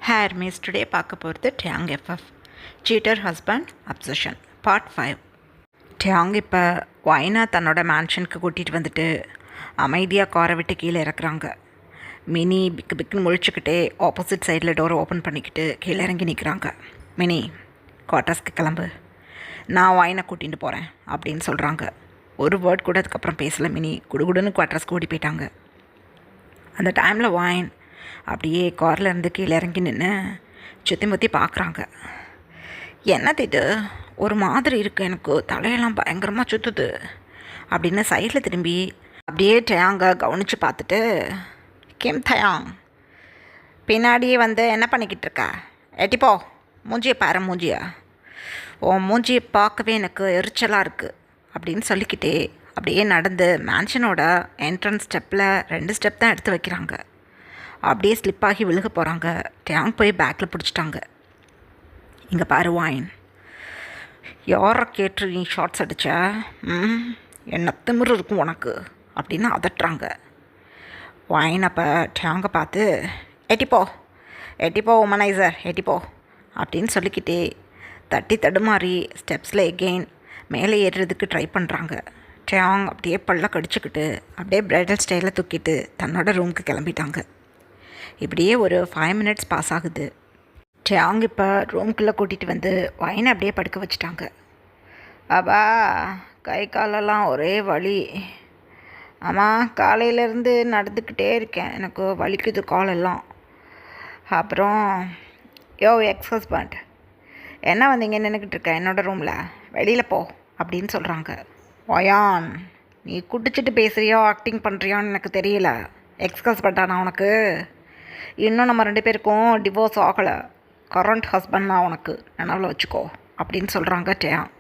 Hair miss today பார்க்க போகிறது டியாங் FF cheater husband obsession part 5. டியாங் இப்போ வைனா தன்னோட மேன்ஷனுக்கு கூட்டிகிட்டு வந்துட்டு அமைதியாக காரை விட்டு கீழே இறக்குறாங்க. மினி பிக்கு பிக்குன்னு முழிச்சுக்கிட்டே ஆப்போசிட் சைடில் டோரை ஓப்பன் பண்ணிக்கிட்டு கீழே இறங்கி நிற்கிறாங்க. மினி, குவார்ட்டர்ஸ்க்கு கிளம்பு, நான் வைனை கூட்டிகிட்டு போகிறேன் அப்படின்னு சொல்கிறாங்க. ஒரு வேர்ட் கூட அதுக்கப்புறம் பேசலை. மினி குடுகுடுன்னு குவார்ட்டர்ஸ்க்கு ஓடி போயிட்டாங்க. அந்த டைமில் வைன் அப்படியே காரில் இருந்து கீழே இறங்கி நின்று சுற்றி முற்றி பார்க்குறாங்க. என்ன இது ஒரு மாதிரி இருக்குது, எனக்கு தலையெல்லாம் பயங்கரமாக சுற்றுது அப்படின்னு சைடில் திரும்பி அப்படியே டயாங்க கவனித்து பார்த்துட்டு, கேம் தயாங் பின்னாடியே வந்து என்ன பண்ணிக்கிட்டு இருக்கா, எட்டிப்போ மூஞ்சியை பாரு, மூஞ்சியா உன் மூஞ்சியை பார்க்கவே எனக்கு எரிச்சலாக இருக்குது அப்படின்னு சொல்லிக்கிட்டே அப்படியே நடந்து மேன்ஷனோட என்ட்ரன்ஸ் ஸ்டெப்பில் 2 ஸ்டெப் தான் எடுத்து வைக்கிறாங்க. அப்படியே ஸ்லிப்பாகி விழுக போகிறாங்க. டேங் போய் பேக்கில் பிடிச்சிட்டாங்க. இங்கே பாரு வைன், யாரை கேட்டு நீ ஷார்ட்ஸ் அடித்த, என்ன திமிரு இருக்கும் உனக்கு அப்படின்னு அதட்டுறாங்க. வைன் அப்போ டேங்கை பார்த்து, எட்டிப்போ உமனைசர் எட்டிப்போ அப்படின்னு சொல்லிக்கிட்டே தட்டி தடுமாறி ஸ்டெப்ஸில் எகெயின் மேலே ஏறுறதுக்கு ட்ரை பண்ணுறாங்க. டேங் அப்படியே பல்ல கடிச்சிக்கிட்டு அப்படியே பிரைடல் ஸ்டைலில் தூக்கிட்டு தன்னோட ரூமுக்கு கிளம்பிட்டாங்க. இப்படியே ஒரு 5 மினிட்ஸ் பாஸ் ஆகுது. டேங் இப்போ ரூம்குள்ளே கூட்டிகிட்டு வந்து வைனை அப்படியே படுக்க வச்சுட்டாங்க. அப்பா கை காலெல்லாம் ஒரே வலி. ஆமாம், காலையிலேருந்து நடந்துக்கிட்டே இருக்கேன், எனக்கு வலிக்குது காலெல்லாம். அப்புறம் எக்ஸ் ஹஸ்பண்ட் என்ன வந்தீங்க நின்றுக்கிட்டு இருக்கேன் என்னோடய ரூமில், வெளியில் போ அப்படின்னு சொல்கிறாங்க. ஒயான், நீ குடிச்சிட்டு பேசுகிறியோ ஆக்டிங் பண்ணுறியோன்னு எனக்கு தெரியல. எக்ஸ் ஹஸ்பண்டா நான் உனக்கு? இன்னும் நம்ம 2 பேருக்கும் டிவோர்ஸ் ஆகலை. கரண்ட் ஹஸ்பண்ட் நான் உனக்கு, நினைவில் வச்சுக்கோ அப்படின்னு சொல்கிறாங்க டேயாங்.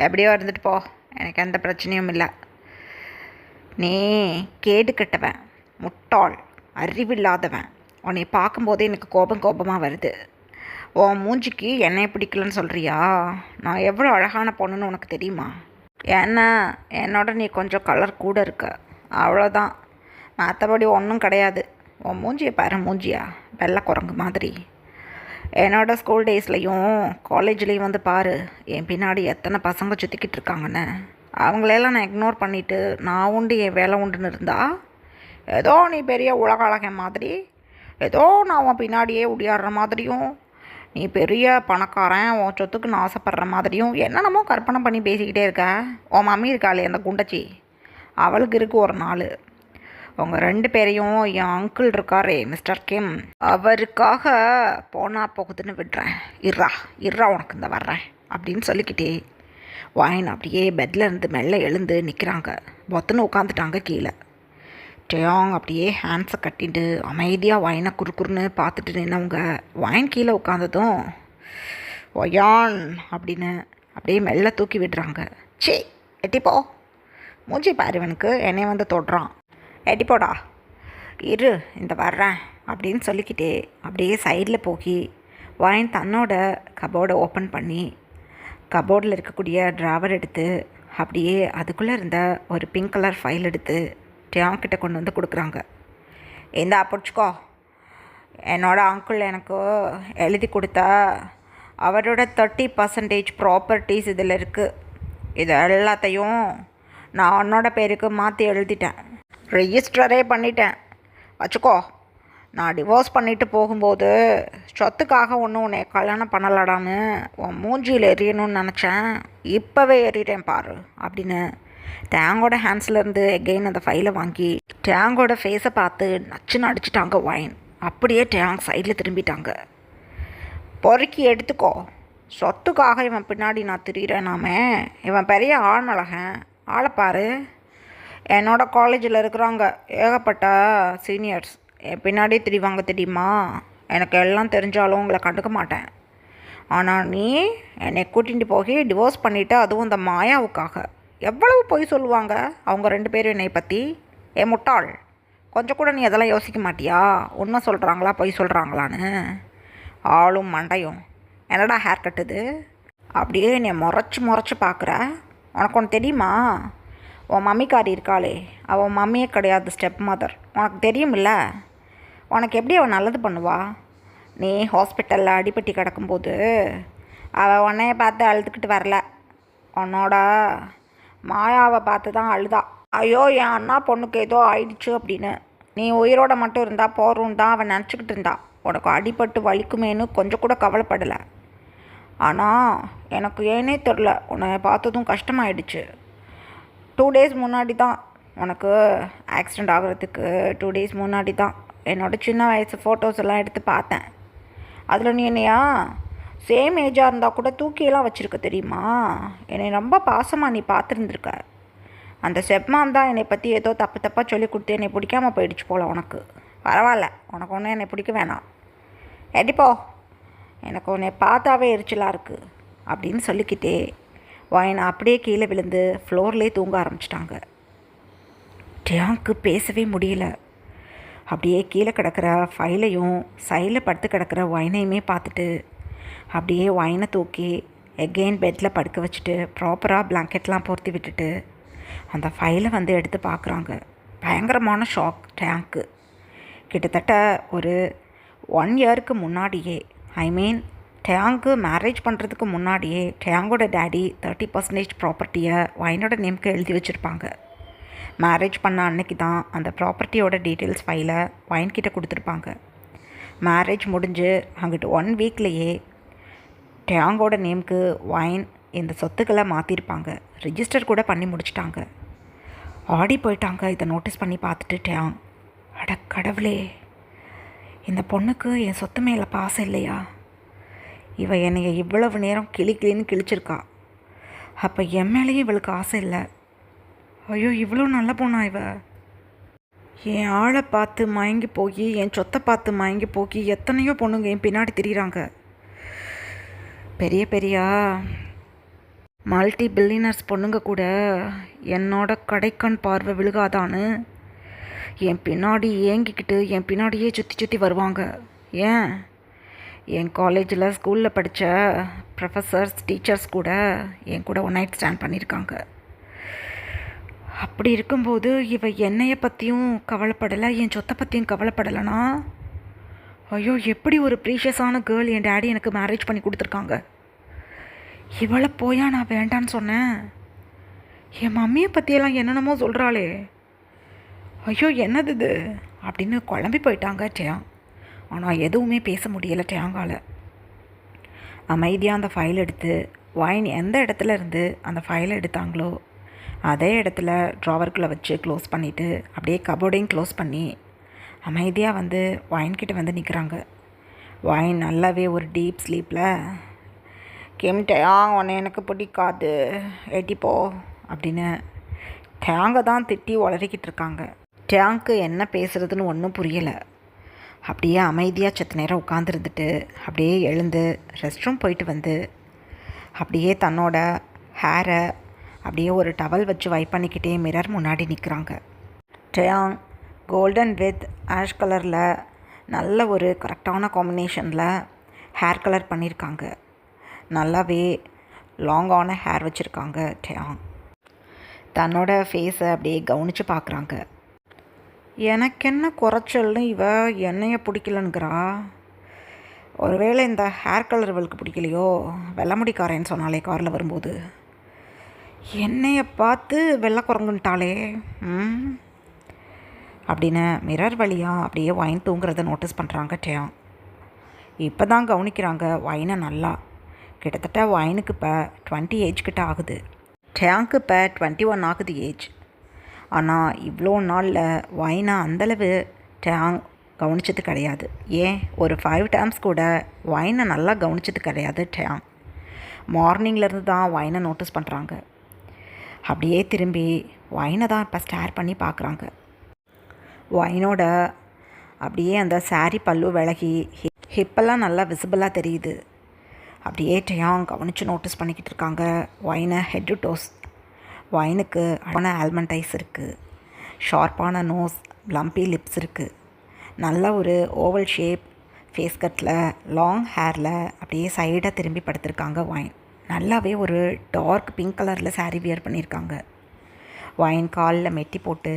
எப்படியோ இருந்துட்டு போ, எனக்கு எந்த பிரச்சனையும் இல்லை. நீ கேடு கெட்டவன், முட்டாள், அறிவில்லாதவன். உன்னை பார்க்கும்போதே எனக்கு கோபமாக வருது. உன் மூஞ்சிக்கு என்னைய பிடிக்கலன்னு சொல்கிறியா? நான் எவ்வளோ அழகான பொண்ணுன்னு உனக்கு தெரியுமா? ஏன்னா என்னோட நீ கொஞ்சம் கலர் கூட இருக்க, அவ்வளோதான். மற்றபடி ஒன்றும் கிடையாது. உன் மூஞ்சியை பாரு, மூஞ்சியா வெள்ளை குரங்கு மாதிரி. என்னோடய ஸ்கூல் டேஸ்லேயும் காலேஜ்லேயும் வந்து பாரு, என் பின்னாடி எத்தனை பசங்க சுற்றிக்கிட்டு இருக்காங்கன்னு. அவங்களெல்லாம் நான் இக்னோர் பண்ணிவிட்டு நான் உண்டு என் வேலை உண்டுன்னு இருந்தா, ஏதோ நீ பெரிய உலக அழகன் மாதிரி, ஏதோ நான் உன் பின்னாடியே உடியாடுற மாதிரியும், நீ பெரிய பணக்காரன், உன் சொத்துக்கு நான் ஆசைப்படுற மாதிரியும் என்னென்னமோ கற்பனை பண்ணி பேசிக்கிட்டே இருக்க. உன் மம்மி இருக்காளே அந்த குண்டச்சி, அவளுக்கு இருக்குது ஒரு நாள். உங்கள் 2 பேரையும் என் அங்கிள் இருக்காரே மிஸ்டர் கிம், அவருக்காக போனால் போகுதுன்னு விடுறேன். இர்றா உனக்கு இந்த வர்றேன் அப்படின்னு சொல்லிக்கிட்டே வைன் அப்படியே பெட்டில் இருந்து மெல்ல எழுந்து நிற்கிறாங்க. பொத்துன்னு உட்காந்துட்டாங்க கீழே. டேயாங் அப்படியே ஹேண்ட்ஸை கட்டிட்டு அமைதியாக வைனை குறுக்குறுன்னு பார்த்துட்டு நின்னவங்க வைன் கீழே உட்காந்ததும் ஒயான் அப்படின்னு அப்படியே மெல்ல தூக்கி விடுறாங்க. சே எட்டிப்போ, மூஞ்சி பாருவனுக்கு என்னை வந்து தொடுறான், எட்டிப்போடா இரு இந்த வர்றேன் அப்படின்னு சொல்லிக்கிட்டே அப்படியே சைடில் போகி வைன் தன்னோட கபோர்டை ஓப்பன் பண்ணி கபோர்டில் இருக்கக்கூடிய ட்ராவர் எடுத்து அப்படியே அதுக்குள்ளே இருந்த ஒரு பிங்க் கலர் ஃபைல் எடுத்து டேயாங் கிட்ட கொண்டு வந்து கொடுக்குறாங்க. இந்தா பிடிச்சிக்கோ, என்னோட அங்கிள் எனக்கு எழுதி கொடுத்தா அவரோட 30% ப்ராப்பர்ட்டிஸ் இதில் இருக்குது. இது எல்லாத்தையும் நான் உன்னோட பேருக்கு மாற்றி எழுதிட்டேன், ரெஜிஸ்டரே பண்ணிட்டேன், வச்சுக்கோ. நான் டிவோர்ஸ் பண்ணிவிட்டு போகும்போது சொத்துக்காக ஒன்றும் உன்னை கல்யாணம் பண்ணலாடான்னு உன் மூஞ்சியில் எறியணும்னு நினச்சேன், இப்போவே எறிட்டேன் பாரு அப்படின்னு டேங்கோட ஹேண்ட்ஸ்லேருந்து எகெயின் அந்த ஃபைலை வாங்கி டேங்கோட ஃபேஸை பார்த்து நச்சுன்னு அடிச்சிட்டாங்க வைன். அப்படியே டேங் சைடில் திரும்பிட்டாங்க. பொறுக்கி எடுத்துக்கோ, சொத்துக்காக இவன் பின்னாடி நான் திரியிறேனாமே, இவன் பெரிய ஆழ்மழகன், ஆளைப்பாரு. என்னோட காலேஜில் இருக்கிறாங்க ஏகப்பட்ட சீனியர்ஸ் என் பின்னாடி திரிவாங்க தெரியுமா. எனக்கு எல்லாம் தெரிஞ்சாலும் உங்களை கண்டுக்க மாட்டேன். ஆனால் நீ என்னை கூட்டிகிட்டு போய் டிவோர்ஸ் பண்ணிவிட்டு, அதுவும் இந்த மாயாவுக்காக எவ்வளவு பொய் சொல்லுவாங்க அவங்க 2 பேரும் என்னை பற்றி. முட்டாள், கொஞ்சம் கூட நீ அதெல்லாம் யோசிக்க மாட்டியா, உண்மை சொல்கிறாங்களா பொய் சொல்கிறாங்களான்னு? ஆளும் மண்டையும் என்னடா ஹேர் கட்டுது அப்படியே என்னை முறைச்சி பார்க்குற. உனக்கு ஒன்று தெரியுமா, உன் மம்மிக்காரி இருக்காளே, அவன் மம்மியே கிடையாது, ஸ்டெப் மதர். உனக்கு தெரியுமில்ல, உனக்கு எப்படி அவன் நல்லது பண்ணுவா? நீ ஹாஸ்பிட்டலில் அடிபட்டி கிடக்கும்போது அவள் உன்னைய பார்த்து அழுதுகிட்டு வரல, உன்னோட மாயாவை பார்த்து தான் அழுதா. ஐயோ என் அண்ணா பொண்ணுக்கு ஏதோ ஆயிடுச்சு அப்படின்னு. நீ உயிரோட மட்டும் இருந்தால் போகிறோம் தான் அவன் நினச்சிக்கிட்டு இருந்தா. உனக்கு அடிபட்டு வலிக்குமேனு கொஞ்சம் கூட கவலைப்படலை. ஆனால் எனக்கு ஏனே தெரில, உன்னை பார்த்ததும் கஷ்டமாயிடுச்சு. 2 days முன்னாடி தான் உனக்கு ஆக்சிடெண்ட் ஆகிறதுக்கு 2 days முன்னாடி தான் என்னோடய சின்ன வயசு ஃபோட்டோஸ் எல்லாம் எடுத்து பார்த்தேன். அதில் நீ என்னையா சேம் ஏஜாக இருந்தால் கூட தூக்கியெல்லாம் வச்சுருக்க தெரியுமா? என்னை ரொம்ப பாசமாக நீ பார்த்துருந்துருக்க. அந்த செப்மான் தான் என்னை பற்றி ஏதோ தப்பாக சொல்லி கொடுத்து என்னை பிடிக்காமல் போயிடுச்சு போல் உனக்கு. பரவாயில்ல, உனக்கு ஒன்றும் என்னை பிடிக்க வேணாம், எடிப்போ, எனக்கு உன்னை பார்த்தாவே எரிச்சலாக இருக்குது அப்படின்னு சொல்லிக்கிட்டே வாயினை அப்படியே கீழே விழுந்து ஃப்ளோர்லேயே தூங்க ஆரம்பிச்சிட்டாங்க. டேங்க்கு பேசவே முடியல. அப்படியே கீழே கிடக்கிற ஃபைலையும் சைடில் படுத்து கிடக்கிற ஒயினையுமே பார்த்துட்டு அப்படியே ஒயினை தூக்கி எகெயின் பெட்டில் படுக்க வச்சுட்டு ப்ராப்பராக பிளாங்கெட்லாம் பொருத்தி விட்டுட்டு அந்த ஃபைலை வந்து எடுத்து பார்க்குறாங்க. பயங்கரமான ஷாக் டேங்க்கு. கிட்டத்தட்ட ஒரு 1 yearக்கு முன்னாடியே, டேங்கு மேரேஜ் பண்ணுறதுக்கு முன்னாடியே டேங்கோட டேடி 30% ப்ராப்பர்ட்டியை ஒயினோட நேமுக்கு எழுதி வச்சுருப்பாங்க. மேரேஜ் பண்ண அன்னைக்கு தான் அந்த ப்ராப்பர்ட்டியோட டீட்டெயில்ஸ் ஃபைலை ஒயின்கிட்ட கொடுத்துருப்பாங்க. மேரேஜ் முடிஞ்சு அங்கிட்டு 1 weekலேயே டேங்கோட நேமுக்கு ஒயின் இந்த சொத்துக்களை மாற்றிருப்பாங்க. ரிஜிஸ்டர் கூட பண்ணி முடிச்சிட்டாங்க. ஆடி போயிட்டாங்க இதை நோட்டீஸ் பண்ணி பார்த்துட்டு டேங். அட கடவுளே, இந்த பொண்ணுக்கு என் சொத்து மேலே பாசம் இல்லையா? இவ என்னைய இவ்வளவு நேரம் கிளின்னு கிழிச்சிருக்கா. அப்போ என் மேலேயும் இவளுக்கு ஆசை இல்லை. ஐயோ, இவ்வளோ நல்ல பொண்ணா இவ? என் ஆளை பார்த்து மயங்கி போய், என் சொத்தை பார்த்து மயங்கி போய் எத்தனையோ பொண்ணுங்க என் பின்னாடி திரியிறாங்க. பெரிய பெரிய மல்டி பில்லியனர்ஸ் பொண்ணுங்க கூட என்னோட கடைக்கண் பார்வை விழுகாதான்னு என் பின்னாடி ஏங்கிக்கிட்டு என் பின்னாடியே சுற்றி சுற்றி வருவாங்க. ஏன், என் காலேஜில் ஸ்கூலில் படித்த ப்ரொஃபஸர்ஸ் டீச்சர்ஸ் கூட என் கூட ஒன் நைட் ஸ்டாண்ட் பண்ணியிருக்காங்க. அப்படி இருக்கும்போது இவ என்னைய பற்றியும் கவலைப்படலை, என் சொத்தை பற்றியும் கவலைப்படலைனா, ஐயோ, எப்படி ஒரு ப்ரீஷியஸான கேர்ள் என் டேடி எனக்கு மேரேஜ் பண்ணி கொடுத்துருக்காங்க. இவளை போயா நான் வேண்டான்னு சொன்னேன்? என் மம்மியை பற்றியெல்லாம் என்னென்னமோ சொல்கிறாளே. ஐயோ, என்னது இது அப்படின்னு குழம்பி போயிட்டாங்க டேங். ஆனால் எதுவுமே பேச முடியலை டேங்கால். அமைதியாக அந்த ஃபைல் எடுத்து ஒயின் எந்த இடத்துல இருந்து அந்த ஃபைலை எடுத்தாங்களோ அதே இடத்துல ட்ராவருக்குள்ளே வச்சு க்ளோஸ் பண்ணிவிட்டு அப்படியே கபோர்டையும் க்ளோஸ் பண்ணி அமைதியாக வந்து ஒயின்கிட்ட வந்து நிற்கிறாங்க. ஒயின் நல்லாவே ஒரு டீப் ஸ்லீப்பில், கிம் டேங், உன்னை எனக்கு பிடிக்காது, எட்டிப்போ அப்படின்னு டேங்கை தான் திட்டி உளறிக்கிட்டு இருக்காங்க. டேங்க்கு என்ன பேசுகிறதுன்னு ஒன்றும் புரியலை. அப்படியே அமைதியாக செத்த நேரம் உட்காந்துருந்துட்டு அப்படியே எழுந்து ரெஸ்ட் ரூம் போயிட்டு வந்து அப்படியே தன்னோட ஹேரை அப்படியே ஒரு டவல் வச்சு வைப் பண்ணிக்கிட்டே மிரர் முன்னாடி நிற்கிறாங்க. டேங் கோல்டன் வித் ஆஷ் கலரில் நல்ல ஒரு கரெக்டான காம்பினேஷனில் ஹேர் கலர் பண்ணியிருக்காங்க. நல்லாவே லாங்கான ஹேர் வச்சுருக்காங்க. டேங் தன்னோட ஃபேஸை அப்படியே கவனித்து பார்க்குறாங்க. எனக்கு என்ன குறைச்சல்னு இவ என்னைய பிடிக்கலனுங்கிறா. ஒருவேளை இந்த ஹேர் கலர் இவளுக்கு பிடிக்கலையோ? வெள்ளமுடிக்காரன்னு சொன்னாலே காரில் வரும்போது என்னைய பார்த்து வெள்ளை குரங்குன்ட்டாளே அப்படின்னு மிரர் வழியாக அப்படியே ஒயின் தூங்குறத நோட்டீஸ் பண்ணுறாங்க டேங். இப்போ தான் கவனிக்கிறாங்க ஒயினை நல்லா. கிட்டத்தட்ட ஒயினுக்கு இப்போ 20 ஏஜ் கிட்ட ஆகுது. டேங்க்கு இப்போ 21 ஆகுது ஏஜ். ஆனால் இவ்வளோ நாளில் ஒயினை அந்தளவு டேங் கவனிச்சது கிடையாது. ஏன், ஒரு 5 times கூட ஒயினை நல்லா கவனிச்சது கிடையாது டேங். மார்னிங்லேருந்து தான் ஒயினை நோட்டீஸ் பண்ணுறாங்க. அப்படியே திரும்பி ஒயினை தான் இப்போ ஸ்டேர் பண்ணி பார்க்குறாங்க. ஒயினோட அப்படியே அந்த சாரி பல்லு விலகி ஹிப்பெல்லாம் நல்லா விசிபிளாக தெரியுது. அப்படியே டேங் கவனித்து நோட்டீஸ் பண்ணிக்கிட்டு இருக்காங்க ஒயினை ஹெட் டு டோஸ். ஒயினுக்கு அழகான ஆல்மண்ட் ஐஸ் இருக்குது, ஷார்ப்பான நோஸ், லம்பி லிப்ஸ் இருக்குது, நல்ல ஒரு ஓவல் ஷேப் ஃபேஸ் கட்டில் லாங் ஹேரில் அப்படியே சைடாக திரும்பி படுத்திருக்காங்க ஒயின். நல்லாவே ஒரு டார்க் பிங்க் கலரில் சாரீ வியர் பண்ணியிருக்காங்க. ஒயின் காலில் மெட்டி போட்டு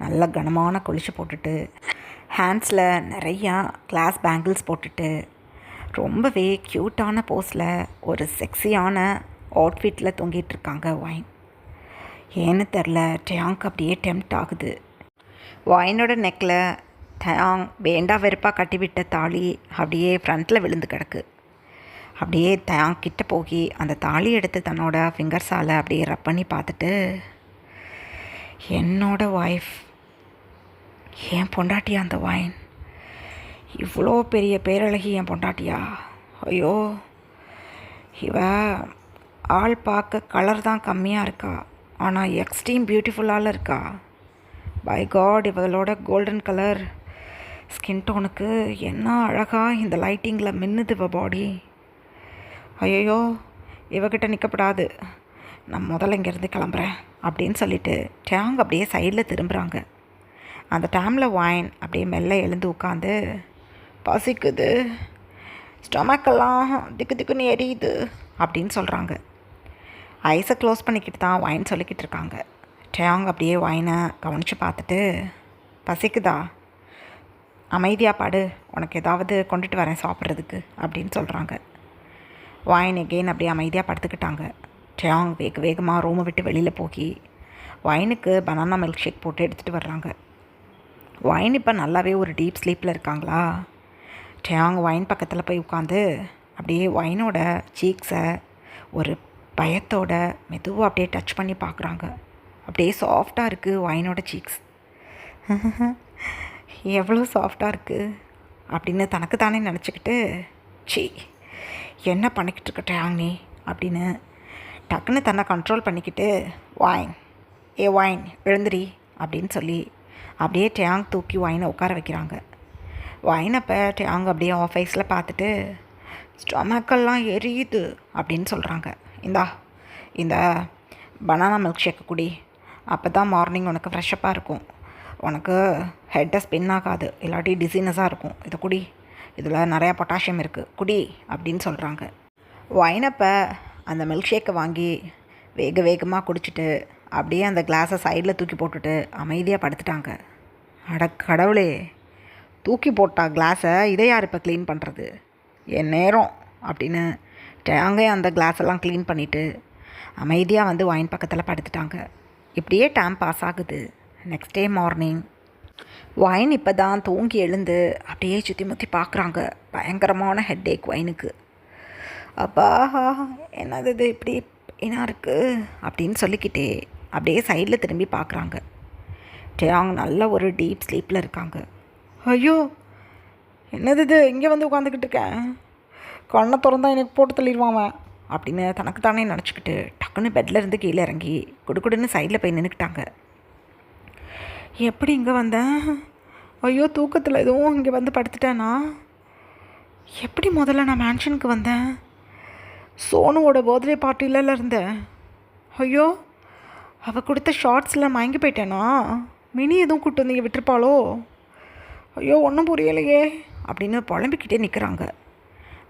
நல்ல கனமான கொலுசு போட்டுட்டு ஹேண்ட்ஸில் நிறையா கிளாஸ் பேங்கிள்ஸ் போட்டுட்டு ரொம்பவே க்யூட்டான போஸில் ஒரு செக்ஸியான அவுட்ஃபிட்டில் தொங்கிட்டுருக்காங்க வைன். ஏன்னு தெரில, டயாங்க்கு அப்படியே டெம்ப்ட் ஆகுது. வைனோட நெக்கில் டயாங் வேண்டா வெறுப்பாக கட்டிவிட்ட தாலி அப்படியே ஃப்ரண்ட்டில் விழுந்து கிடக்கு. அப்படியே டயாங் கிட்ட போய் அந்த தாலி எடுத்து தன்னோட ஃபிங்கர்ஸால் அப்படியே ரப் பண்ணி பார்த்துட்டு, என்னோட ஒய்ஃப், என் பொண்டாட்டியா அந்த வைன், இவ்வளோ பெரிய பேரழகி என் பொண்டாட்டியா? ஐயோ, இவ ஆள் பார்க்க கலர் தான் கம்மியாக இருக்கா, ஆனால் எக்ஸ்ட்ரீம் பியூட்டிஃபுல்லால் இருக்கா. பை காட், இவளோட கோல்டன் கலர் ஸ்கின் டோனுக்கு என்ன அழகாக இந்த லைட்டிங்கில் மின்னுது இவ பாடி. ஐயோ, இவகிட்ட நிற்கப்படாது, நான் முதல்ல இங்கேருந்து கிளம்புறேன் அப்படின்னு சொல்லிட்டு டயாங் அப்படியே சைடில் திரும்புகிறாங்க. அந்த டைமில் வைன் அப்படியே மெல்ல எழுந்து உட்காந்து, பசிக்குது, ஸ்டொமக்கெல்லாம் திக்கு திக்குன்னு எரியுது அப்படின்னு சொல்கிறாங்க. ஐஸை க்ளோஸ் பண்ணிக்கிட்டு தான் வைன் சொல்லிக்கிட்டு இருக்காங்க. டயாங் அப்படியே வைனை கவனித்து பார்த்துட்டு, பசிக்குதா, அமைதியாக பாடு, உனக்கு ஏதாவது கொண்டுட்டு வரேன் சாப்பிட்றதுக்கு அப்படின்னு சொல்கிறாங்க. வைன் எகெயின் அப்படியே அமைதியாக படுத்துக்கிட்டாங்க. டயாங் வேகமாக ரூமை விட்டு வெளியில் போய் வைனுக்கு பனானா மில்க் ஷேக் போட்டு எடுத்துகிட்டு வர்றாங்க. வைன் இப்போ நல்லாவே ஒரு டீப் ஸ்லீப்பில் இருக்காங்களா. டயாங் வைன் பக்கத்தில் போய் உட்காந்து அப்படியே வைனோட சீக்ஸை ஒரு பயத்தோட மெதுவாக அப்படியே டச் பண்ணி பார்க்குறாங்க. அப்படியே சாஃப்டாக இருக்குது வைனோட சீக்ஸ். எவ்வளோ சாஃப்டாக இருக்குது அப்படின்னு தனக்கு தானே நினச்சிக்கிட்டு, சீ என்ன பண்ணிக்கிட்டு இருக்க டயாங் நீ அப்படின்னு டக்குன்னு தன்னை கண்ட்ரோல் பண்ணிக்கிட்டு, வைன், ஏ வைன் எழுந்திரி அப்படின்னு சொல்லி அப்படியே டயாங் தூக்கி வைனை உட்கார வைக்கிறாங்க. வைனப்போ டயாங் அப்படியே ஆஃபீஸில் பார்த்துட்டு, ஸ்டொமக்கெல்லாம் எரியுது அப்படின்னு சொல்கிறாங்க. இந்த பனானா மில்க் ஷேக்கு குடி, அப்போ தான் மார்னிங் உனக்கு ஃப்ரெஷ்ஷப்பாக இருக்கும், உனக்கு ஹெட்டை ஸ்பின் ஆகாது, இல்லாட்டி டிசீனஸாக இருக்கும், இதை குடி, இதில் நிறையா பொட்டாசியம் இருக்குது, குடி அப்படின்னு சொல்கிறாங்க. வைனப்போ அந்த மில்க் ஷேக்கை வாங்கி வேகமாக குடிச்சிட்டு அப்படியே அந்த கிளாஸை சைடில் தூக்கி போட்டுட்டு அமைதியாக படுத்துட்டாங்க. அட கடவுளே, தூக்கி போட்டா கிளாஸை, இதை யார் இப்போ க்ளீன் பண்ணுறது, என் நேரம் அப்படின்னு டயாங்கே அந்த கிளாஸெல்லாம் க்ளீன் பண்ணிவிட்டு அமைதியாக வந்து வைன் பக்கத்தில் படுத்துட்டாங்க. இப்படியே டைம் பாஸ் ஆகுது. நெக்ஸ்ட் டே மார்னிங் வைன் இப்போ தான் தூங்கி எழுந்து அப்படியே சுற்றி முற்றி பார்க்குறாங்க. பயங்கரமான ஹெட்டேக் வைனுக்கு. அப்பா, என்னது இது இப்படி என்ன இருக்குது அப்படின்னு சொல்லிக்கிட்டே அப்படியே சைடில் திரும்பி பார்க்குறாங்க. டயாங் நல்ல ஒரு டீப் ஸ்லீப்பில் இருக்காங்க. ஐயோ, என்னது இது, இங்கே வந்து உட்காந்துக்கிட்டு இருக்கேன், கண்ணை திறந்தா எனக்கு போட்டு தள்ளிடுவான் அப்படின்னு தனக்கு தானே நினச்சிக்கிட்டு டக்குன்னு பெட்டில் இருந்து கீழே இறங்கி குடுக்குடுன்னு சைடில் போய் நின்றுக்கிட்டாங்க. எப்படி இங்கே வந்தேன்? ஐயோ, தூக்கத்தில் எதுவும் இங்கே வந்து படுத்துட்டேனா? எப்படி முதல்ல நான் மேன்ஷனுக்கு வந்தேன்? சோனுவோட பர்த்டே பார்ட்டியில இருந்தேன். ஐயோ, அவள் கொடுத்த ஷார்ட்ஸில் மயங்கி போயிட்டேனா? மினி எதுவும் கூப்பிட்டு வந்தீங்க விட்டுருப்பாளோ? ஐயோ, ஒன்றும் புரியலையே அப்படின்னு புலம்பிக்கிட்டே நிற்கிறாங்க.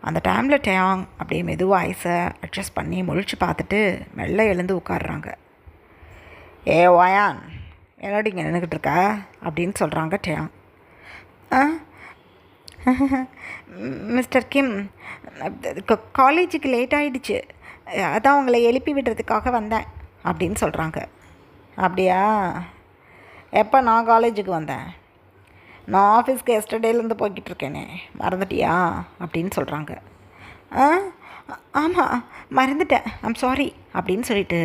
அந்த டைமில் டயாங் அப்படியே மெதுவாக ஐஸை அட்ஜஸ்ட் பண்ணி முழிச்சு பார்த்துட்டு மெல்ல எழுந்து உட்காடுறாங்க. ஏ வயான், என்னோட இங்கே நின்றுக்கிட்டு இருக்கா அப்படின்னு சொல்கிறாங்க டயாங். மிஸ்டர் கிம், காலேஜுக்கு லேட் ஆகிடுச்சு, அதான் உங்களை எழுப்பி விடுறதுக்காக வந்தேன் அப்படின்னு சொல்கிறாங்க. அப்படியா, எப்போ நான் காலேஜுக்கு வந்தேன்? நான் ஆஃபீஸ்க்கு எஸ்டர்டேலேருந்து போய்கிட்டு இருக்கேனே, மறந்துட்டியா அப்படின்னு சொல்கிறாங்க. ஆமாம், மறந்துட்டேன், ஐம் சாரி அப்படின்னு சொல்லிட்டு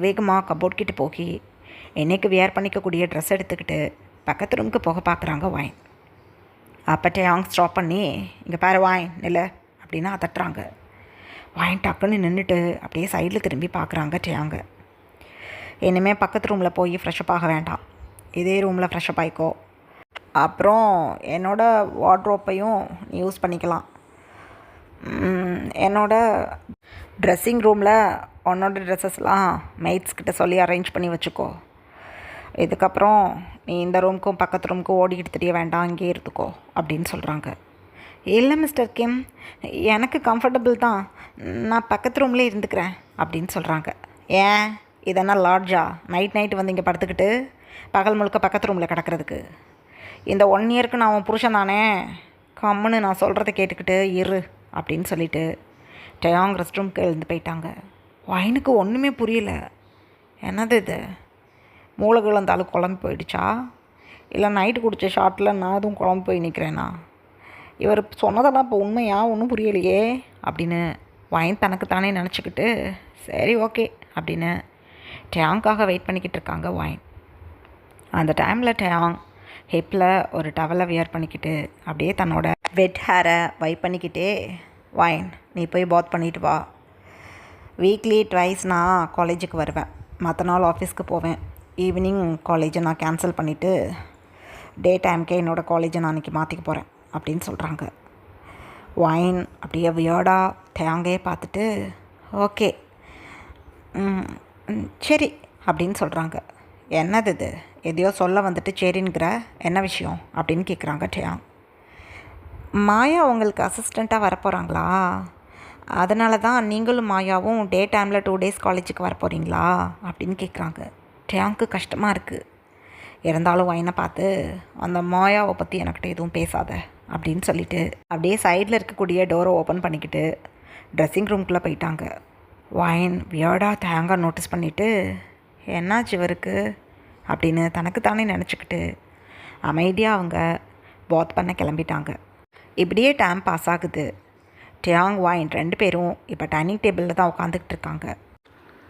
வேகமாக கபோர்ட் கிட்ட போய் என்னைக்கு வியர் பண்ணிக்கக்கூடிய ட்ரெஸ் எடுத்துக்கிட்டு பக்கத்து ரூமுக்கு போக பார்க்குறாங்க வைன். அப்போ டயாங் ஸ்டாப் பண்ணி, இங்கே பாரு வைன் நில்ல அப்படின்னு அதட்டுறாங்க. வைன் டக்குன்னு நின்றுட்டு அப்படியே சைடில் திரும்பி பார்க்குறாங்க டயாங்க. இனிமேல் பக்கத்து ரூமில் போய் ஃப்ரெஷ்அப் ஆக வேண்டாம், இதே ரூமில் ஃப்ரெஷ்அப் ஆகிக்கோ, அப்புறம் என்னோடய வார்ட்ரோப்பையும் நீ யூஸ் பண்ணிக்கலாம். என்னோடய ட்ரெஸ்ஸிங் ரூமில் உன்னோட ட்ரெஸ்ஸஸ்லாம் மெய்ட்ஸ்கிட்ட சொல்லி அரேஞ்ச் பண்ணி வச்சுக்கோ. இதுக்கப்புறம் நீ இந்த ரூமுக்கும் பக்கத்து ரூமுக்கும் ஓடிக்கிட்டு தெரிய வேண்டாம், இங்கே இருந்துக்கோ அப்படின்னு சொல்கிறாங்க. இல்லை மிஸ்டர் கிம், எனக்கு கம்ஃபர்டபுள் தான், நான் பக்கத்து ரூம்லேயே இருந்துக்கிறேன் அப்படின்னு சொல்கிறாங்க. ஏன், இதெல்லாம் லாட்ஜா, நைட் வந்து இங்கே படுத்துக்கிட்டு பகல் முழுக்க பக்கத்து ரூமில் கிடக்கிறதுக்கு? இந்த 1 இயருக்கு நான் உன் புருஷன் தானே, கம்முன்னு நான் சொல்கிறத கேட்டுக்கிட்டு இரு அப்படின்னு சொல்லிட்டு டயாங் ரெஸ்ட் ரூம்க்கு எழுந்து போயிட்டாங்க. வைனுக்கு ஒன்றுமே புரியல. என்னது இது, மூளைகள் அந்த ஆள் குழம்பு போயிடுச்சா, இல்லை நைட்டு குடித்த ஷாட்டில் நான் எதுவும் குழம்பு போய் நிற்கிறேன்னா, இவர் சொன்னதெல்லாம் இப்போ உண்மையா, ஒன்றும் புரியலையே அப்படின்னு வைன் தனக்குத்தானே நினச்சிக்கிட்டு சரி ஓகே அப்படின்னு டயாங்காக வெயிட் பண்ணிக்கிட்டு இருக்காங்க வைன். அந்த டைமில் டயாங் ஹிப்பில் ஒரு டவலை வியர் பண்ணிக்கிட்டு அப்படியே தன்னோட வெட் ஹேரை வைப் பண்ணிக்கிட்டே, வைன் நீ போய் பாத் பண்ணிட்டு வா, வீக்லி ட்வைஸ் நான் காலேஜுக்கு வருவேன், மற்ற நாள் ஆஃபீஸ்க்கு போவேன், ஈவினிங் காலேஜை நான் கேன்சல் பண்ணிவிட்டு டே டைமுக்கே என்னோடய காலேஜை நான் அன்றைக்கி மாற்றிக்க போகிறேன் அப்படின்னு சொல்கிறாங்க. வைன் அப்படியே வியர்டாக டயாங்கே பார்த்துட்டு ஓகே சரி அப்படின்னு சொல்கிறாங்க. என்னது இது, எதையோ சொல்ல வந்துட்டு சரிங்கிற, என்ன விஷயம் அப்படின்னு கேட்குறாங்க டயாங். மாயா உங்களுக்கு அசிஸ்டண்ட்டாக வரப்போகிறாங்களா, அதனால தான் நீங்களும் மாயாவும் டே டைமில் 2 days காலேஜுக்கு வரப்போகிறீங்களா அப்படின்னு கேட்குறாங்க. டயாங்க்கு கஷ்டமாக இருக்குது. இருந்தாலும் வைனை பார்த்து அந்த மாயாவை பற்றி என்கிட்ட எதுவும் பேசாத அப்படின்னு சொல்லிவிட்டு அப்படியே சைடில் இருக்கக்கூடிய டோரை ஓப்பன் பண்ணிக்கிட்டு ட்ரெஸ்ஸிங் ரூம்குள்ளே போயிட்டாங்க. வைன் வியர்டாக டயாங்காக நோட்டீஸ் பண்ணிவிட்டு என்னாச்சு இவருக்கு அப்படின்னு தனக்குத்தானே நினச்சிக்கிட்டு அமைதியாக அவங்க பாத் பண்ண கிளம்பிட்டாங்க. இப்படியே டைம் பாஸ் ஆகுது. டயாங் வைன் 2 பேரும் இப்போ டைனிங் டேபிளில் தான் உட்காந்துக்கிட்டு இருக்காங்க.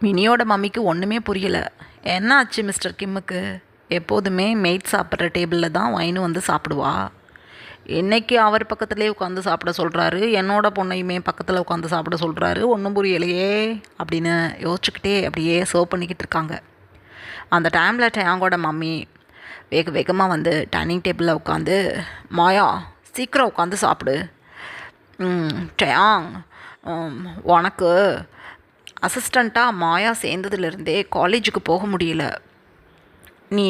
மினியோட மம்மிக்கு ஒன்றுமே புரியலை. என்ன ஆச்சு மிஸ்டர் கிம்முக்கு, எப்போதுமே மெய்ட் சாப்பிட்ற டேபிளில் தான் வைனும் வந்து சாப்பிடுவா, இன்றைக்கி அவர் பக்கத்துலேயே உட்காந்து சாப்பிட சொல்கிறாரு, என்னோட பொண்ணையுமே பக்கத்தில் உட்காந்து சாப்பிட சொல்கிறாரு, ஒன்றும் புரியலையே அப்படின்னு யோசிச்சுக்கிட்டே அப்படியே சர்வ் பண்ணிக்கிட்டு இருக்காங்க. அந்த டைமில் டயாங்கோட மம்மி வேக வேகமாக வந்து டைனிங் டேபிளில் உட்காந்து, மாயா சீக்கிரம் உட்காந்து சாப்பிடு, டயாங் உனக்கு அசிஸ்டண்ட்டாக மாயா சேர்ந்ததுலேருந்தே காலேஜுக்கு போக முடியல, நீ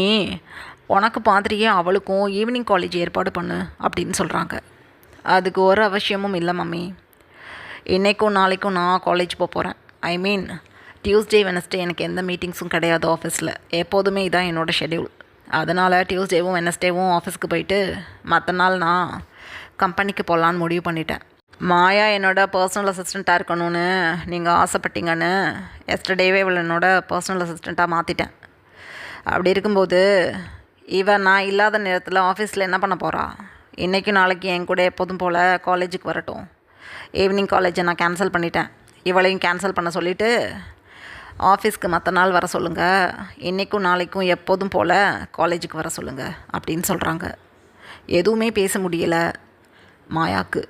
உனக்கு மாதிரியே அவளுக்கும் ஈவினிங் காலேஜ் ஏற்பாடு பண்ணு அப்படின்னு சொல்கிறாங்க. அதுக்கு ஒரு அவசியமும் இல்லை மம்மி, இன்றைக்கும் நாளைக்கும் நான் காலேஜ் போகிறேன், ஐ மீன் டியூஸ்டே வெனஸ்டே எனக்கு எந்த மீட்டிங்ஸும் கிடையாது ஆஃபீஸில், எப்போதுமே இதான் என்னோடய ஷெட்யூல், அதனால் டியூஸ்டேவும் வெனஸ்டேவும் ஆஃபீஸ்க்கு போயிட்டு மற்ற நாள் நான் கம்பெனிக்கு போகலான்னு முடிவு பண்ணிட்டேன். மாயா என்னோட பர்சனல் அசிஸ்டண்ட்டாக இருக்கணும்னு நீங்கள் ஆசைப்பட்டீங்கன்னு எஸ்டர்டேவே இவள் என்னோடய பர்சனல் அசிஸ்டண்ட்டாக மாற்றிட்டேன். அப்படி இருக்கும்போது இவன் நான் இல்லாத நேரத்தில் ஆஃபீஸில் என்ன பண்ண போகிறா, இன்றைக்கும் நாளைக்கு என் கூட எப்போதும் போல் காலேஜுக்கு வரட்டும், ஈவினிங் காலேஜை நான் கேன்சல் பண்ணிட்டேன், இவளையும் கேன்சல் பண்ண சொல்லிவிட்டு ஆஃபீஸ்க்கு மற்ற நாள் வர சொல்லுங்கள், இன்றைக்கும் நாளைக்கும் எப்போதும் போல் காலேஜுக்கு வர சொல்லுங்கள் அப்படின்னு சொல்கிறாங்க. எதுவுமே பேச முடியலை மாயாவுக்கு.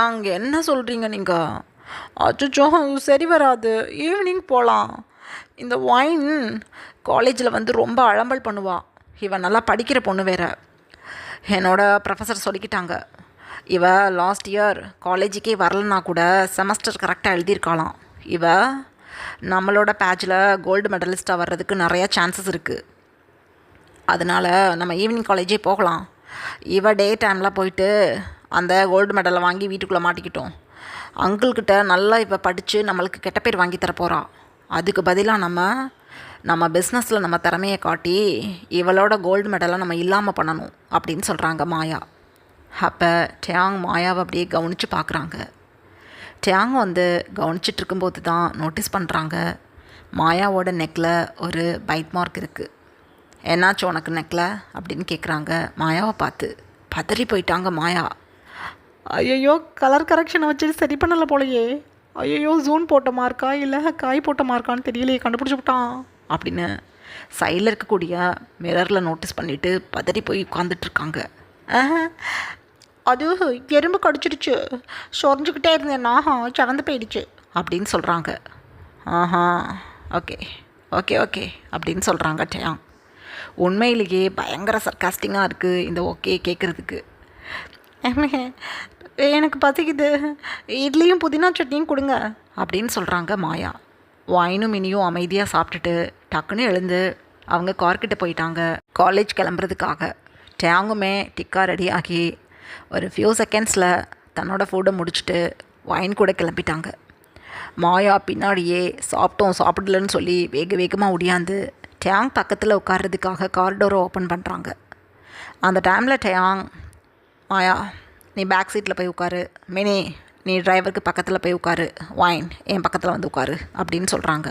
அங்கே என்ன சொல்கிறீங்க நீங்கள், அச்சோ சரி வராது, ஈவினிங் போகலாம், இந்த வைன் காலேஜில் வந்து ரொம்ப அலம்பல் பண்ணுவாள், இவன் நல்லா படிக்கிற பொண்ணு வேறு, என்னோட ப்ரொஃபஸர் சொல்லிக்கிட்டாங்க, இவ லாஸ்ட் இயர் காலேஜுக்கே வரலன்னா கூட செமஸ்டர் கரெக்டாக எழுதியிருக்காளாம், இவ நம்மளோட பேட்சில் கோல்டு மெடலிஸ்ட்டாக வர்றதுக்கு நிறையா சான்சஸ் இருக்குது, அதனால் நம்ம ஈவினிங் காலேஜே போகலாம், இவ டே டைமில் போயிட்டு அந்த கோல்டு மெடலை வாங்கி வீட்டுக்குள்ளே மாட்டிக்கிட்டோம், அங்கிள்கிட்ட நல்லா இப்போ படித்து நம்மளுக்கு கெட்ட பேர் வாங்கி தர போகிறா, அதுக்கு பதிலாக நம்ம பிஸ்னஸில் நம்ம திறமையை காட்டி இவளோட கோல்டு மெடலை நம்ம இல்லாமல் பண்ணணும் அப்படின்னு சொல்கிறாங்க மாயா. அப்போ டயாங் மாயாவை அப்படியே கவனித்து பார்க்குறாங்க. டயாங் வந்து கவனிச்சிட்டு இருக்கும்போது தான் நோட்டீஸ் பண்ணுறாங்க மாயாவோட நெக்கில் ஒரு பைட் மார்க் இருக்குது. என்னாச்சு உனக்கு நெக்கில் அப்படின்னு கேட்குறாங்க மாயாவை பார்த்து. பதறி போயிட்டாங்க மாயா. ஐயோ கலர் கரெக்ஷனை வச்சு சரி பண்ணலை போலையே, ஐயோ ஜூன் போட்ட மார்க்கா இல்லை காய் போட்ட மார்க்கான்னு தெரியலையே, கண்டுபிடிச்சி விட்டான் அப்படின்னு சைடில் இருக்கக்கூடிய மிரரில் நோட்டீஸ் பண்ணிவிட்டு பதறி போய் உட்காந்துட்ருக்காங்க. அது எறும்பு கடிச்சிடுச்சு, சொரிஞ்சுக்கிட்டே இருந்தேன்னா சவந்து போயிடுச்சு அப்படின்னு சொல்கிறாங்க. ஓகே ஓகே ஓகே அப்படின்னு சொல்கிறாங்க டயாங். உண்மையிலேயே பயங்கர சர்க்காஸ்டிங்காக இருக்குது இந்த ஓகே கேட்குறதுக்கு. எனக்கு பசிக்குது, இட்லியும் புதினா சட்னியும் கொடுங்க அப்படின்னு சொல்கிறாங்க மாயா. வைனும் மினியும் அமைதியாக சாப்பிட்டுட்டு டக்குன்னு எழுந்து அவங்க கார்கிட்ட போயிட்டாங்க காலேஜ் கிளம்புறதுக்காக. டயாங்குமே டிக்கா ரெடி ஆகி ஒரு ஃபியூ செகண்ட்ஸில் தன்னோட ஃபுட்டை முடிச்சுட்டு வைன் கூட கிளம்பிட்டாங்க. மாயா பின்னாடியே சாப்பிடலன்னு சொல்லி வேக வேகமாக ஒடியாந்து டயாங் பக்கத்தில் உட்கார்றதுக்காக காரிடோரை ஓப்பன் பண்ணுறாங்க. அந்த டைமில் டயாங், மாயா நீ பேக் சீட்டில் போய் உட்காரு, மினி நீ டிரைவருக்கு பக்கத்தில் போய் உட்காரு, வைன் என் பக்கத்தில் வந்து உட்காரு அப்படின்னு சொல்கிறாங்க.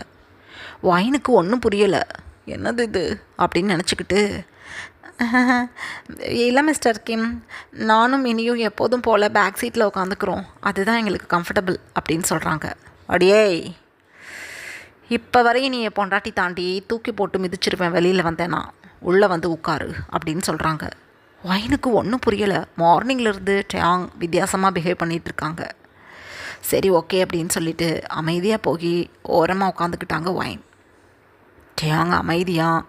வைனுக்கு ஒன்றும் புரியலை, என்னது இது அப்படின்னு நினச்சிக்கிட்டு, இல்லை மிஸ்டர் கிம், நானும் மினியும் எப்போதும் போல் பேக் சீட்டில் உட்காந்துக்கிறோம், அதுதான் எங்களுக்கு கம்ஃபர்டபுள் அப்படின்னு சொல்கிறாங்க. அடியே, இப்போ வரையும் நீ என் பொண்டாட்டி தாண்டி தூக்கி போட்டு மிதிச்சிருப்பேன் வெளியில் வந்தேன்னா, உள்ளே வந்து உட்காரு அப்படின்னு சொல்கிறாங்க. வைனுக்கு ஒன்றும் புரியலை. மார்னிங்லேருந்து டயாங் வித்தியாசமாக பிஹேவ் பண்ணிகிட்ருக்காங்க. சரி ஓகே அப்படின்னு சொல்லிட்டு அமைதியாக போய் ஓரமாக உட்காந்துக்கிட்டாங்க வைன். டயாங் அமைதியாக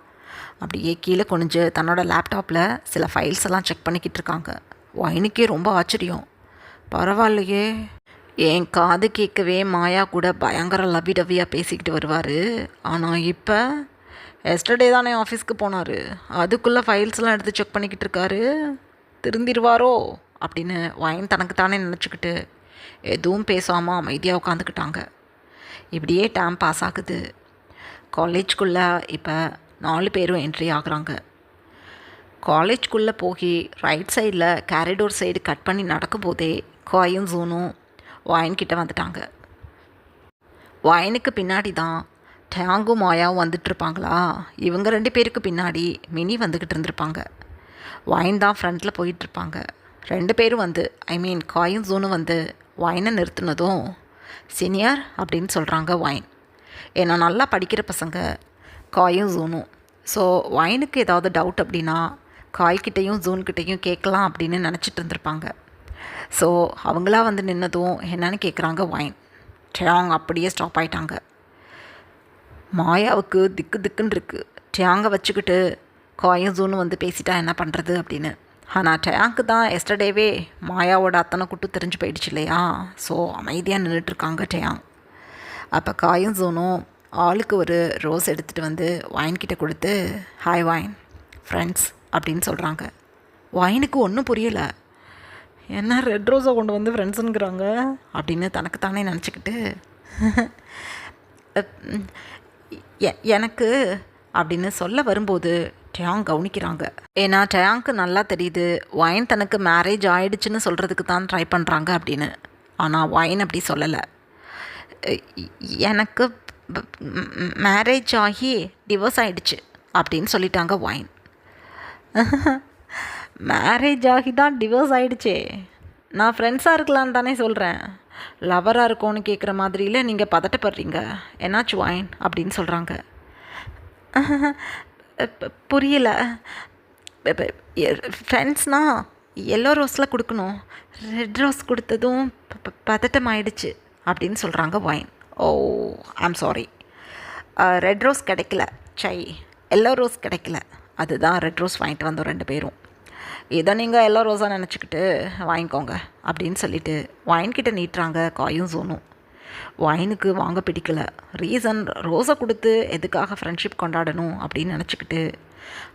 அப்படியே கீழே குனிஞ்சு தன்னோட லேப்டாப்பில் சில ஃபைல்ஸ் எல்லாம் செக் பண்ணிக்கிட்டு இருக்காங்க. வைனுக்கே ரொம்ப ஆச்சரியம். பரவாயில்லையே, என் காது கேட்கவே மாயா கூட பயங்கர லவ்விடவியாக பேசிக்கிட்டு வருவார். ஆனால் இப்போ எஸ்டர்டே தானே ஆஃபீஸ்க்கு போனார், அதுக்குள்ளே ஃபைல்ஸ்லாம் எடுத்து செக் பண்ணிக்கிட்டு இருக்காரு, திருந்திருவாரோ அப்படின்னு வைன் தனக்கு தானே நினச்சிக்கிட்டு எதுவும் பேசாமல் அமைதியாக உட்காந்துக்கிட்டாங்க. இப்படியே டைம் பாஸ் ஆகுது. காலேஜ்குள்ளே இப்போ 4 பேரும் என்ட்ரி ஆகுறாங்க. காலேஜ்குள்ளே போய் ரைட் சைடில் கேரிடோர் சைடு கட் பண்ணி நடக்கும்போதே காயும் ஜூனும் வைன்கிட்ட வந்துட்டாங்க. வைனுக்கு பின்னாடி தான் டயாங்கும் மாயாவும் வந்துட்டுருப்பாங்களா, இவங்க 2 பேருக்கு பின்னாடி மினி வந்துக்கிட்டு இருந்திருப்பாங்க. வைன் தான் ஃப்ரண்ட்டில் போயிட்டுருப்பாங்க. 2 பேரும் வந்து காயும் ஜூனும் வந்து வைனை நிறுத்தினதும் சீனியர் அப்படின்னு சொல்கிறாங்க வைன். ஏன்னா நல்லா படிக்கிற பசங்க காயும் ஜூனும். ஸோ வைனுக்கு ஏதாவது டவுட் அப்படின்னா காய்கிட்டையும் ஜூன்கிட்டையும் கேட்கலாம் அப்படின்னு நினச்சிட்டு இருந்திருப்பாங்க. ஸோ அவங்களா வந்து நின்னதும் என்னன்னு கேட்குறாங்க வைன். டயாங் அப்படியே ஸ்டாப் ஆகிட்டாங்க. மாயாவுக்கு திக்கு திக்குன்னு இருக்குது. டயாங்கை வச்சுக்கிட்டு காயும் ஜூனும் வந்து பேசிட்டா என்ன பண்ணுறது அப்படின்னு. ஆனால் டயாங்க்கு தான் எஸ்டர்டேவே மாயாவோட அத்தனை குட்டு தெரிஞ்சு போயிடுச்சு இல்லையா. ஸோ அமைதியாக நின்றுட்டுருக்காங்க டயாங். அப்போ காயும் ஜூனும் ஆளுக்கு ஒரு ரோஸ் எடுத்துகிட்டு வந்து வைன்கிட்ட கொடுத்து, ஹாய் வைன், ஃப்ரெண்ட்ஸ் அப்படின்னு சொல்கிறாங்க. வைனுக்கு ஒன்றும் புரியலை, என்ன ரெட் ரோஸை கொண்டு வந்து ஃப்ரெண்ட்ஸுங்கிறாங்க அப்படின்னு தனக்கு தானே நினச்சிக்கிட்டு, எனக்கு அப்படின்னு சொல்ல வரும்போது டயாங் கவனிக்கிறாங்க. ஏன்னா டயாங்க்கு நல்லா தெரியுது வைன் தனக்கு மேரேஜ் ஆயிடுச்சுன்னு சொல்கிறதுக்கு தான் ட்ரை பண்ணுறாங்க அப்படின்னு. ஆனால் வைன் அப்படி சொல்லலை. எனக்கு மேரேஜ் ஆகி டிவோர்ஸ் ஆகிடுச்சு அப்படின்னு சொல்லிட்டாங்க வைன். மேரேஜ் ஆகி தான் டிவோர்ஸ் ஆகிடுச்சே, நான் ஃப்ரெண்ட்ஸாக இருக்கலான்னு தானே சொல்கிறேன், லவராக இருக்கோன்னு கேட்குற மாதிரியில் நீங்கள் பதட்டப்படுறீங்க, என்னாச்சு வைன் அப்படின்னு சொல்கிறாங்க. புரியல, ஃப்ரெண்ட்ஸ்னால் எல்லோ ரோஸில் கொடுக்கணும், ரெட் ரோஸ் கொடுத்ததும் பதட்டம் ஆயிடுச்சு அப்படின்னு சொல்கிறாங்க வைன். Oh I'm sorry, red rose கிடைக்கல, எல்லோ ரோஸ் கிடைக்கல, அதுதான் ரெட் ரோஸ் வாங்கிட்டு வந்தோம் 2 பேரும். இதை நீங்கள் எல்லோ ரோஸாக நினச்சிக்கிட்டு வாங்கிக்கோங்க அப்படின்னு சொல்லிவிட்டு வைன்கிட்ட நீட்டுறாங்க காயும் ஜூனும். வைனுக்கு வாங்க பிடிக்கல. ரீசன் ரோஸை கொடுத்து எதுக்காக ஃப்ரெண்ட்ஷிப் கொண்டாடணும் அப்படின்னு நினச்சிக்கிட்டு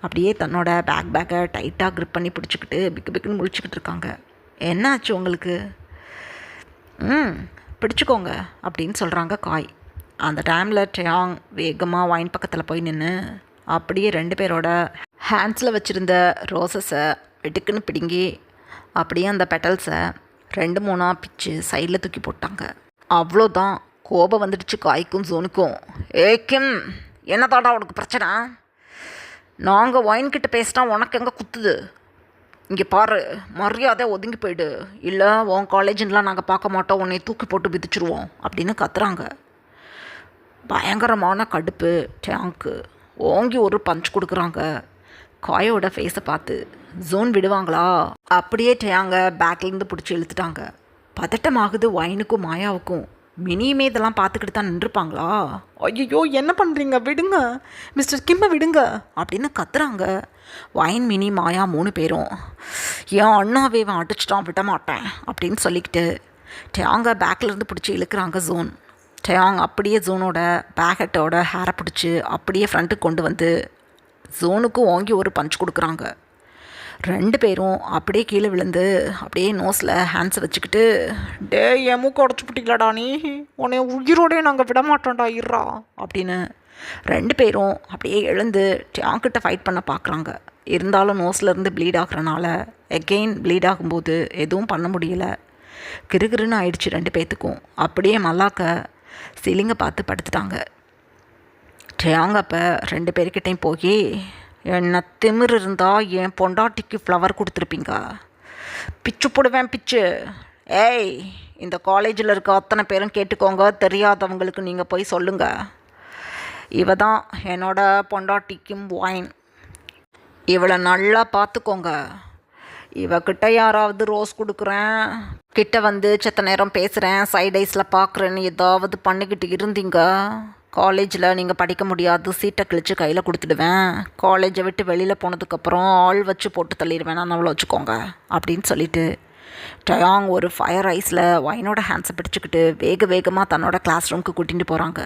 அப்படியே தன்னோட பேக்கை டைட்டாக க்ரிப் பண்ணி பிடிச்சிக்கிட்டு பிக்கு பிக்குன்னு முழிச்சிக்கிட்டு இருக்காங்க. என்ன ஆச்சு உங்களுக்கு? பிடிச்சிக்கோங்க அப்படின்னு சொல்கிறாங்க காய். அந்த டைமில் டயாங் வேகமாக வைன் பக்கத்தில் போய் நின்று அப்படியே 2 பேரோட ஹேண்ட்ஸில் வச்சுருந்த ரோஸஸை வெட்டுக்குன்னு பிடுங்கி அப்படியே அந்த பெட்டல்ஸை 2-3 பிச்சு சைடில் தூக்கி போட்டாங்க. அவ்வளோதான், கோபம் வந்துடுச்சு காய்க்கும் ஜோனுக்கும். ஏக்கிம், என்ன தாடா உனக்கு பிரச்சனை? நாங்கள் வைன்கிட்ட பேசினா உனக்கு எங்கே குத்துது? இங்கே பாரு, மரியாதை ஒதுங்கி போயிடு, இல்லை உன் காலேஜுன்னெலாம் நாங்கள் பார்க்க மாட்டோம், உன்னை தூக்கி போட்டு மிதிச்சிருவோம் அப்படின்னு கத்துறாங்க. பயங்கரமான கடுப்பு டயாங்க்கு. ஓங்கி ஒரு பஞ்ச் கொடுக்குறாங்க. காயோட ஃபேஸை பார்த்து ஜோன் விடுவாங்களா? அப்படியே டயாங்க பேக்லேருந்து பிடிச்சி இழுத்துட்டாங்க. பதட்டமாகுது வைனுக்கும் மாயாவுக்கும். மினியுமே இதெல்லாம் பார்த்துக்கிட்டு தான் நின்றுப்பாங்களா? ஐயோ என்ன பண்ணுறீங்க, விடுங்க மிஸ்டர் கிம்மை விடுங்க அப்படின்னு கத்துறாங்க. வைன், மினி, மாயா 3 பேரும் என் அண்ணாவே அடிச்சிட்டான், விட மாட்டேன் அப்படின்னு சொல்லிக்கிட்டு டயாங்க பேக்லேருந்து பிடிச்சி இழுக்கிறாங்க ஜோன். டயாங் அப்படியே ஜோனோட பேக்கெட்டோட ஹேரை பிடிச்சி அப்படியே ஃப்ரண்ட்டுக்கு கொண்டு வந்து ஜோனுக்கு ஓங்கி ஒரு பஞ்ச் கொடுக்குறாங்க. 2 பேரும் அப்படியே கீழே விழுந்து அப்படியே நோஸில் ஹேண்ட்ஸை வச்சுக்கிட்டு, என் மூக்கு உடச்சி போட்டிங்களாடா நீ, உன்னை உயிரோடே நாங்கள் விட மாட்டோம்டா இருறா அப்படின்னு 2 பேரும் அப்படியே எழுந்து டேங்கிட்ட ஃபைட் பண்ண பார்க்குறாங்க. இருந்தாலும் நோஸ்லேருந்து ப்ளீட் ஆகுறனால எகெயின் ப்ளீட் ஆகும்போது எதுவும் பண்ண முடியல. கிறுகிறுன்னு ஆயிடுச்சு 2 பேர்த்துக்கும். அப்படியே மல்லாக்க சீலிங்கை பார்த்து படுத்துட்டாங்க. டேங்க அப்போ 2 பேர்கிட்டையும் போய், என்ன திமிர் இருந்தால் என் பொண்டாட்டிக்கு ஃப்ளவர் கொடுத்துருப்பீங்க, பிச்சு போடுவேன் பிச்சு. ஏய், இந்த காலேஜில் இருக்க அத்தனை பேரும் கேட்டுக்கோங்க, தெரியாதவங்களுக்கு நீங்கள் போய் சொல்லுங்கள். இவ தான் என்னோட பொண்டாட்டிக்கும் ஒயின். இவளை நல்லா பார்த்துக்கோங்க. இவக்கிட்ட யாராவது ரோஸ் கொடுக்குறேன், கிட்ட வந்து செத்த நேரம் பேசுகிறேன், சைட் ஐஸில் பார்க்குறேன்னு ஏதாவது பண்ணிக்கிட்டு இருந்தீங்க, காலேஜில் நீங்கள் படிக்க முடியாது, சீட்டை கிழிச்சு கையில் கொடுத்துடுவேன். காலேஜை விட்டு வெளியில் போனதுக்கப்புறம் ஆள் வச்சு போட்டு தள்ளிடுவேன், நான் அவ்வளோ வச்சுக்கோங்க அப்படின்னு சொல்லிட்டு டயாங் ஒரு ஃபயர் ஐஸில் ஒயினோட ஹேண்ட்ஸை பிடிச்சிக்கிட்டு வேக வேகமாக தன்னோட கிளாஸ் ரூமுக்கு கூட்டிகிட்டு போகிறாங்க.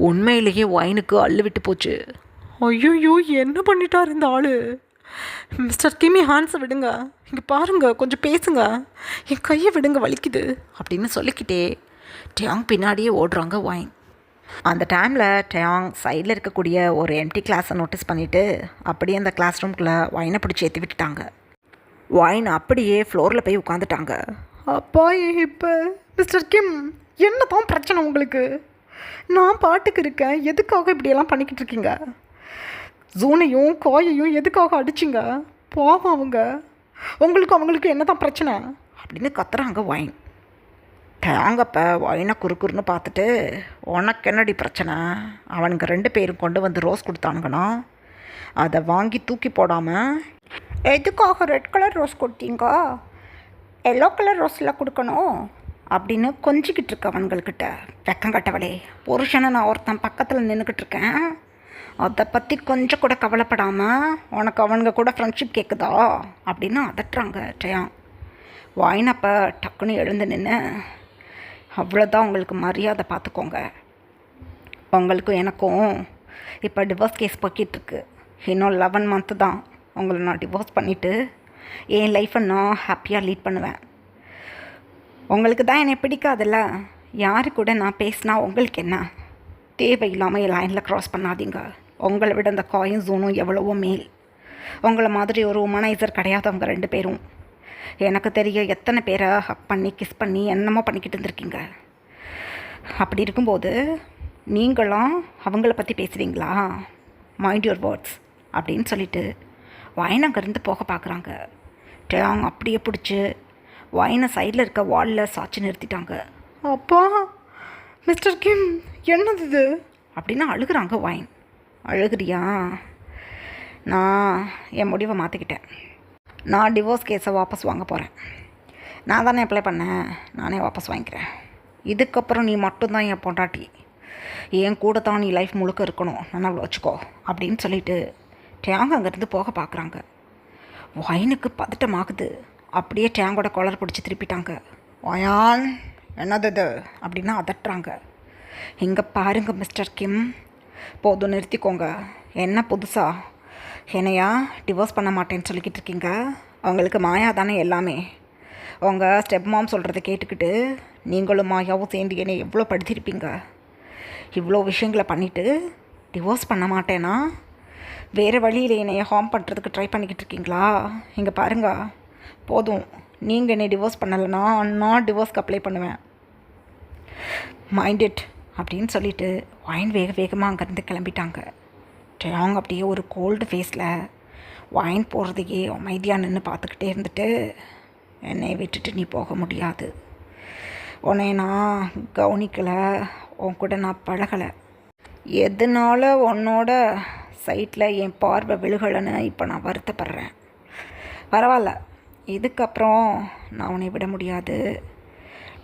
உண்மையிலேயே ஒயினுக்கு அள்ளு விட்டு போச்சு. ஐயோ, என்ன பண்ணிட்டார் இந்த ஆள்? மிஸ்டர் கிமி, ஹேண்ட்ஸை விடுங்க, இங்கே பாருங்கள், கொஞ்சம் பேசுங்க, என் கையை விடுங்க, வலிக்குது அப்படின்னு சொல்லிக்கிட்டே டயாங் பின்னாடியே ஓடுறாங்க ஒயின். அந்த டைமில் டயாங் சைடில் இருக்கக்கூடிய ஒரு எம்டி கிளாஸை நோட்டீஸ் பண்ணிவிட்டு அப்படியே அந்த கிளாஸ் ரூம்குள்ளே ஒயினை பிடிச்சி ஏற்றி விட்டுட்டாங்க. ஒயின் அப்படியே ஃப்ளோரில் போய் உட்காந்துட்டாங்க. அப்பா, இப்போ மிஸ்டர் கிம், என்ன தான் பிரச்சனை உங்களுக்கு? நான் பாட்டுக்கு இருக்கேன், எதுக்காக இப்படியெல்லாம் பண்ணிக்கிட்டு இருக்கீங்க? ஜூனையும் காயையும் எதுக்காக அடிச்சிங்க? பாவம் அவங்களுக்கு என்ன தான் பிரச்சனை அப்படின்னு கத்துறாங்க ஒயின். டேங்கப்போ ஒயினை குறுக்குறுன்னு பார்த்துட்டு, உனக்கு என்னடி பிரச்சனை? அவனுங்க 2 பேரும் கொண்டு வந்து ரோஸ் கொடுத்தானுங்கண்ணா, அதை வாங்கி தூக்கி போடாமல் எதுக்காக ரெட் கலர் ரோஸ் கொடுத்தீங்க, எல்லோ கலர் ரோஸில் கொடுக்கணும் அப்படின்னு கொஞ்சிக்கிட்டு இருக்க அவன்கள்கிட்ட. வெக்கங்கட்டவளே, புருஷனை நான் ஒருத்தன் பக்கத்தில் நின்றுக்கிட்டு இருக்கேன், அதை பற்றி கொஞ்சம் கூட கவலைப்படாமல் உனக்கு அவனுங்க கூட ஃப்ரெண்ட்ஷிப் கேட்குதா அப்படின்னு அதட்டுறாங்க டயாங். ஒயினப்போ டக்குன்னு எழுந்து நின்று, அவ்வளோதான் உங்களுக்கு மரியாதை, பார்த்துக்கோங்க. உங்களுக்கும் எனக்கும் இப்போ டிவோர்ஸ் கேஸ் போய்கிட்டுருக்கு. இன்னும் 11 மந்த்து தான் உங்களை நான் டிவோர்ஸ் பண்ணிவிட்டு என் லைஃப்பை நான் ஹாப்பியாக லீட் பண்ணுவேன். உங்களுக்கு தான் என்னை பிடிக்காதில்ல, யாரு கூட நான் பேசினா உங்களுக்கு என்ன? தேவையில்லாமல் என் லைனில் க்ராஸ் பண்ணாதீங்க. உங்களை விட அந்த காயும் ஜூனும் எவ்வளவோ மேல். உங்களை மாதிரி ஒரு உமனைசர் கிடையாது அவங்க 2 பேரும். எனக்கு தெரிய எத்தனை பேரை ஹக் பண்ணி கிஸ் பண்ணி என்னமோ பண்ணிக்கிட்டு இருந்திருக்கீங்க. அப்படி இருக்கும்போது நீங்களாம் அவங்கள பற்றி பேசுவீங்களா? மைண்ட் யுவர் வேர்ட்ஸ் அப்படின்னு சொல்லிட்டு ஒயின் அங்கேருந்து போக பார்க்குறாங்க. டயாங் அப்படியே பிடிச்சி ஒயினை சைடில் இருக்க வாலில் சாட்சி நிறுத்திட்டாங்க. அப்பா, மிஸ்டர் கிம், என்னது இது அப்படின்னு அழுகிறாங்க ஒயின். அழுகிறியா? நான் என் முடிவை மாற்றிக்கிட்டேன். நான் டிவோர்ஸ் கேஸை வாபஸ் வாங்க போகிறேன். நான் தானே அப்ளை பண்ணேன், நானே வாபஸ் வாங்கிக்கிறேன். இதுக்கப்புறம் நீ மட்டும்தான் என் பொண்டாட்டி, என் கூட தான் நீ லைஃப் முழுக்க இருக்கணும், நான் அவ்வளோ வச்சுக்கோ அப்படின்னு சொல்லிட்டு டேங் அங்கேருந்து போக பார்க்குறாங்க. ஒயினுக்கு பதட்டமாகுது. அப்படியே டேங்கோட காலர் பிடிச்சி திருப்பிட்டாங்க. ஒயான், என்னது இது அப்படின்னா அதட்டுறாங்க. இங்கே பாருங்கள் மிஸ்டர் கிம், போதும் நிறுத்திக்கோங்க. என்ன புதுசா என்னையா டிவோர்ஸ் பண்ண மாட்டேன்னு சொல்லிக்கிட்டு இருக்கீங்க? அவங்களுக்கு மாயா தானே எல்லாமே. உங்கள் ஸ்டெப் மாம் சொல்கிறத கேட்டுக்கிட்டு நீங்களும் மாயாவும் சேர்ந்து என்னை எவ்வளோ படுத்திருப்பீங்க. இவ்வளோ விஷயங்களை பண்ணிவிட்டு டிவோர்ஸ் பண்ண மாட்டேன்னா வேறு வழியில் என்னையை ஹார்ம் பண்ணுறதுக்கு ட்ரை பண்ணிக்கிட்டு இருக்கீங்களா? இங்கே பாருங்க, போதும், நீங்கள் என்னை டிவோர்ஸ் பண்ணலைன்னா நான் டிவோர்ஸ்க்கு அப்ளை பண்ணுவேன். மைண்ட் இட் அப்படின்னு சொல்லிட்டு ஒயின் வேக வேகமாக அங்கேருந்து கிளம்பிட்டாங்க. டயாங் அப்படியே ஒரு கோல்டு ஃபேஸில் ஒயின் போகிறதையே அமைதியாக நின்று பார்த்துக்கிட்டே இருந்துட்டு, என்னை விட்டுட்டு நீ போக முடியாது, உன்னை நான் கவனிக்கலை, உன் கூட நான் பழகலை, எதனால் உன்னோட சைட்டில் என் பார்வை விழுகலைன்னு இப்போ நான் வருத்தப்படுறேன். பரவாயில்ல, இதுக்கப்புறம் நான் உன்னை விட முடியாது,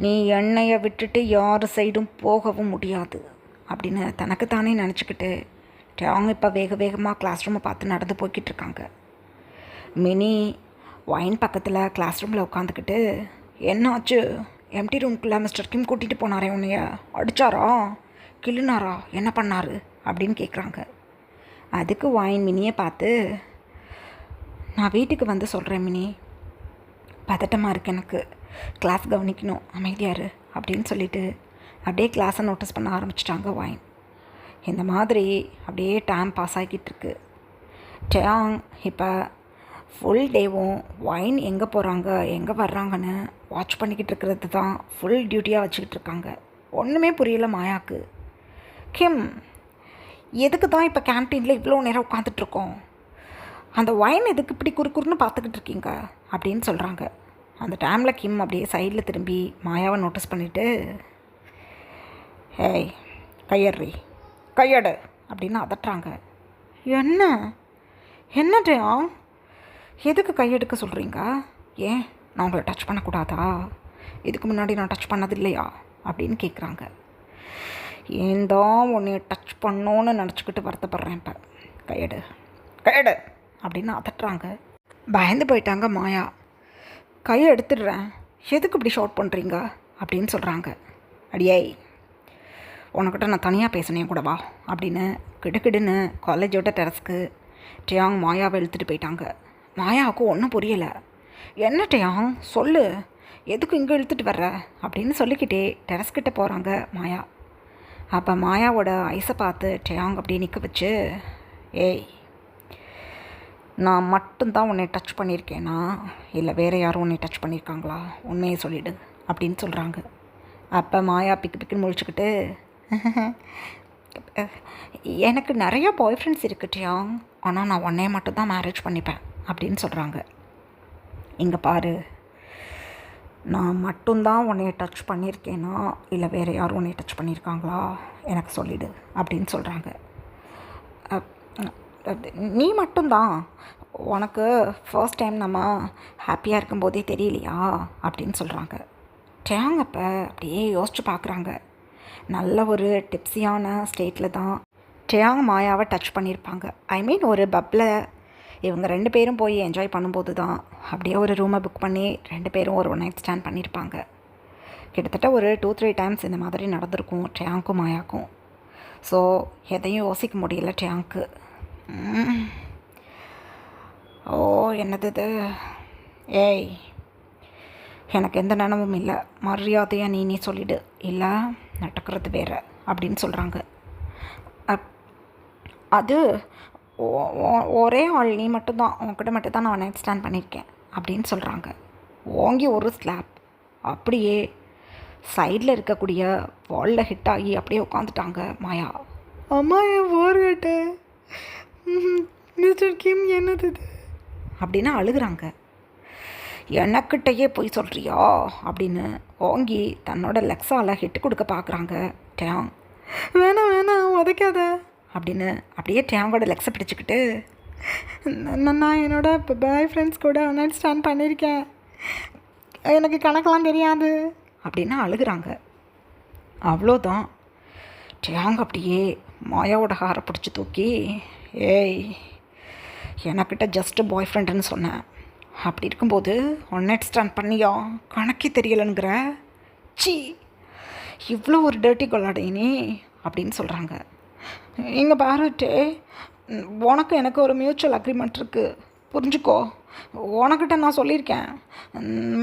நீ என்னையை விட்டுட்டு யார் சைடும் போகவும் முடியாது அப்படின்னு தனக்குத்தானே நினச்சிக்கிட்டு அவங்க இப்போ வேக வேகமாக கிளாஸ் ரூமை பார்த்து நடந்து போய்கிட்டு இருக்காங்க. மினி ஒயின் பக்கத்தில் கிளாஸ் ரூமில் உட்காந்துக்கிட்டு, என்னாச்சு, எம்டி ரூம்குள்ளே மிஸ்டர் கிம் கூட்டிகிட்டு போனாரே, உன்னைய அடித்தாரா, கிள்ளுனாரா, என்ன பண்ணார் அப்படின்னு கேட்குறாங்க. அதுக்கு ஒயின் மினியை பார்த்து, நான் வீட்டுக்கு வந்து சொல்கிறேன் மினி, பதட்டமாக இருக்கு எனக்கு, கிளாஸ் கவனிக்கணும், அமைதியாரு அப்படின்னு சொல்லிட்டு அப்படியே கிளாஸை நோட்டீஸ் பண்ண ஆரம்பிச்சிட்டாங்க ஒயின். இந்த மாதிரி அப்படியே டைம் பாஸ் ஆகிக்கிட்டு இருக்கு. டேயாங் இப்போ ஃபுல் டேவும் ஒயின் எங்கே போகிறாங்க எங்கே வர்றாங்கன்னு வாட்ச் பண்ணிக்கிட்டு இருக்கிறது தான் ஃபுல் டியூட்டியாக வச்சுக்கிட்டு இருக்காங்க. ஒன்றுமே புரியல மாயாவுக்கு. கிம், எதுக்கு தான் இப்போ கேன்டீனில் இவ்வளோ நேரம் உட்காந்துட்ருக்கோம், அந்த ஒயின் எதுக்கு இப்படி குறுக்குறுன்னு பார்த்துக்கிட்டு இருக்கீங்க அப்படின்னு சொல்கிறாங்க. அந்த டைமில் கிம் அப்படியே சைடில் திரும்பி மாயாவை நோட்டீஸ் பண்ணிவிட்டு, ஏய் கையறி கையடு அப்படின்னு அதட்டுறாங்க. என்ன என்ன டேயாங், எதுக்கு கையெடுக்க சொல்கிறீங்க? ஏன் நான் உங்களை டச் பண்ணக்கூடாதா? இதுக்கு முன்னாடி நான் டச் பண்ணது இல்லையா அப்படின்னு கேட்குறாங்க. ஏன் தான் உன்னை டச் பண்ணோன்னு நினச்சிக்கிட்டு வருத்தப்படுறேன். இப்போ கையெடு கையெடு அப்படின்னு அதட்டுறாங்க. பயந்து போயிட்டாங்க மாயா. கையை எடுத்துடுறேன், எதுக்கு இப்படி ஷார்ட் பண்ணுறீங்க அப்படின்னு சொல்கிறாங்க. அடியே, உனக்கிட்ட நான் தனியாக பேசினேன் கூட வா அப்படின்னு கிடுக்கிடுன்னு காலேஜோட டெரஸ்க்கு டேயாங் மாயாவை இழுத்துட்டு போயிட்டாங்க. மாயாவுக்கு ஒன்றும் புரியலை. என்ன டேயாங் சொல்லு, எதுக்கு இங்கே இழுத்துட்டு வர்ற அப்படின்னு சொல்லிக்கிட்டே டெரஸ்கிட்ட போகிறாங்க மாயா. அப்போ மாயாவோட ஐஸை பார்த்து டேயாங் அப்படியே நிற்க வச்சு, ஏய் நான் மட்டும்தான் உன்னை டச் பண்ணியிருக்கேனா இல்லை வேறு யாரும் உன்னை டச் பண்ணியிருக்காங்களா, உண்மையை சொல்லிவிடு அப்படின்னு சொல்கிறாங்க. அப்போ மாயா பிக்கு பிக்குன்னு முழிச்சுக்கிட்டு, எனக்கு நிறைய பாய் ஃப்ரெண்ட்ஸ் இருக்குட்டியாங், ஆனால் நான் உன்னையை மட்டும்தான் மேரேஜ் பண்ணிப்பேன் அப்படின்னு சொல்கிறாங்க. இங்கே பாரு, நான் மட்டும்தான் உன்னையை டச் பண்ணியிருக்கேனா இல்லை வேறு யாரும் உன்னை டச் பண்ணியிருக்காங்களா எனக்கு சொல்லிவிடு அப்படின்னு சொல்கிறாங்க. நீ மட்டும்தான், உனக்கு ஃபர்ஸ்ட் டைம் நம்ம ஹாப்பியாக இருக்கும்போதே தெரியலையா அப்படின்னு சொல்கிறாங்க. டேயாங் அப்போ அப்படியே யோசிச்சு பார்க்குறாங்க. நல்ல ஒரு டிப்ஸியான ஸ்டேட்டில் தான் டேயாங் மாயாவை டச் பண்ணியிருப்பாங்க. ஐ மீன் ஒரு பப்பில் இவங்க 2 பேரும் போய் என்ஜாய் பண்ணும்போது தான் அப்படியே ஒரு ரூமை புக் பண்ணி 2 பேரும் ஒரு 1 நைட் ஸ்டாண்ட் பண்ணியிருப்பாங்க. கிட்டத்தட்ட ஒரு 2-3 டைம்ஸ் இந்த மாதிரி நடந்திருக்கும் டேயாங்க்கும் மாயாக்கும். ஸோ எதையும் யோசிக்க முடியல டேயாங்க்கு. ஓ என்னது இது, ஏய் எனக்கு எந்த நினைவும் இல்லை, மரியாதையாக நீ சொல்லிவிடு இல்லை நடக்கிறது வேறு அப்படின்னு சொல்கிறாங்க. அது ஒரே ஆள் நீ மட்டும்தான், உன்கிட்ட மட்டும்தான் நான் நைட் ஸ்டாண்ட் பண்ணியிருக்கேன் அப்படின்னு சொல்கிறாங்க. ஓங்கி ஒரு ஸ்லாப் அப்படியே சைடில் இருக்கக்கூடிய வாலில் ஹிட் ஆகி அப்படியே உட்காந்துட்டாங்க மாயா. அம்மா என் போர்கட்டு மிஸ்டர் கிம் என்னது அப்படின்னு அழுகுறாங்க. எனக்கிட்டையே போய் சொல்கிறியா அப்படின்னு ஓங்கி தன்னோட லெக்ஸால் ஹிட்டு கொடுக்க பார்க்குறாங்க டேயாங். வேணாம் வேணாம் உதைக்காத அப்படின்னு அப்படியே டேயாங்கோட லெக்ஸை பிடிச்சிக்கிட்டு, நான் என்னோட பாய் ஃப்ரெண்ட்ஸ் கூட நைட் ஸ்டாண்ட் பண்ணியிருக்கேன், எனக்கு கணக்கெலாம் தெரியாது அப்படின்னு அழுகுறாங்க. அவ்வளோதான், டேயாங் அப்படியே மாயாவோட ஹாரை பிடிச்சி தூக்கி, ஏய் எனக்கிட்ட ஜஸ்ட்டு பாய் ஃப்ரெண்டுன்னு சொன்னேன், அப்படி இருக்கும்போது 1 நைட் ஸ்டாண்ட் பண்ணியா கணக்கே தெரியலைங்கிற, சி இவ்வளோ ஒரு டர்ட்டி கொள்ளாடே நீ அப்படின்னு சொல்கிறாங்க. இங்கே பாருட்டே, உனக்கு எனக்கு ஒரு மியூச்சுவல் அக்ரிமெண்ட் இருக்குது, புரிஞ்சுக்கோ. உனக்கிட்ட நான் சொல்லியிருக்கேன்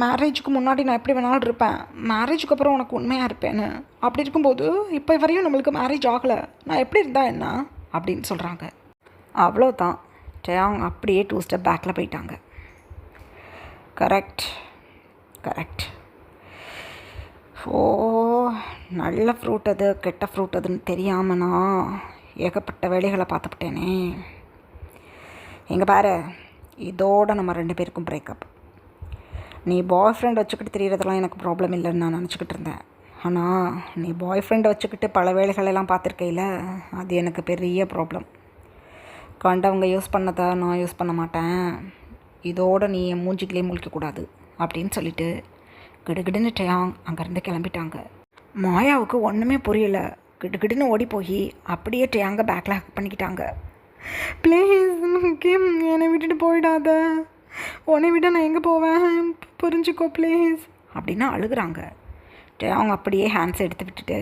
மேரேஜுக்கு முன்னாடி நான் எப்படி வேணாலும் இருப்பேன், மேரேஜுக்கு அப்புறம் உனக்கு உண்மையாக இருப்பேன்னு. அப்படி இருக்கும்போது இப்போ வரையும் நம்மளுக்கு மேரேஜ் ஆகலை, நான் எப்படி இருந்தா என்ன அப்படின்னு சொல்கிறாங்க. அவ்வளோதான், டேயாங் அப்படியே 2 ஸ்டெப் பேக்கில் போயிட்டாங்க. Correct correct. ஓ நல்ல ஃப்ரூட் அது கெட்ட ஃப்ரூட் அதுன்னு தெரியாமனா ஏகப்பட்ட வேலைகளை பார்த்துக்கிட்டேனே. எங்கே பாரு, இதோட நம்ம 2 பேருக்கும் பிரேக்கப். நீ பாய் ஃப்ரெண்ட் வச்சுக்கிட்டு தெரியறதெல்லாம் எனக்கு ப்ராப்ளம் இல்லைன்னு நான் நினச்சிக்கிட்டு இருந்தேன். ஆனால் நீ பாய் ஃப்ரெண்டை வச்சுக்கிட்டு பல வேலைகளெல்லாம் பார்த்துருக்கையில் அது எனக்கு பெரிய ப்ராப்ளம். கண்டவங்க யூஸ் பண்ணதை நான் யூஸ் பண்ண மாட்டேன், இதோடு நீ என் மூஞ்சிக்கிலே முழிக்கக்கூடாது அப்படின்னு சொல்லிவிட்டு கிடுகிடுன்னு டேயாங் அங்கேருந்து கிளம்பிட்டாங்க. மாயாவுக்கு ஒன்றுமே புரியலை. கிடுகிடுன்னு ஓடி போய் அப்படியே டேயாங்க பேக்கில் ஹக் பண்ணிக்கிட்டாங்க. ப்ளீஸ் கேம் என்னை விட்டுட்டு போயிடாத, உன்னை விட நான் எங்கே போவேன், புரிஞ்சுக்கோ ப்ளீஸ் அப்படின்னு அழுகுறாங்க. டேயாங் அப்படியே ஹேண்ட்ஸ் எடுத்து விட்டுட்டு,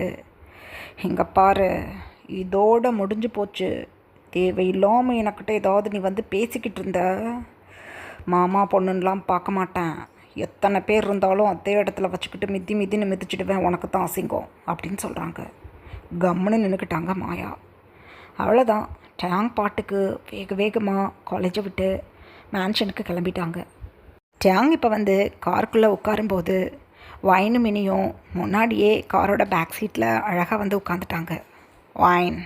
இங்கே பாரு இதோட முடிஞ்சு போச்சு, தேவையில்லாமல் எனக்கிட்ட ஏதாவது நீ வந்து பேசிக்கிட்டு இருந்த, மாமா பொண்ணுன்னெலாம் பார்க்க மாட்டேன், எத்தனை பேர் இருந்தாலும் அதே இடத்துல வச்சுக்கிட்டு மிதின்னு மிதிச்சிடுவேன், உனக்கு தான் அசிங்கம் அப்படின்னு சொல்கிறாங்க. கம்முன்னு நின்றுக்கிட்டாங்க மாயா. அவ்வளோதான். டயாங் பாட்டுக்கு வேகமாக காலேஜை விட்டு மேன்ஷனுக்கு கிளம்பிட்டாங்க. டயாங் இப்போ காருக்குள்ளே உட்காரும்போது வைனு மினியும் முன்னாடியே காரோட பேக் சீட்டில் அழகாக உட்காந்துட்டாங்க. வைன்,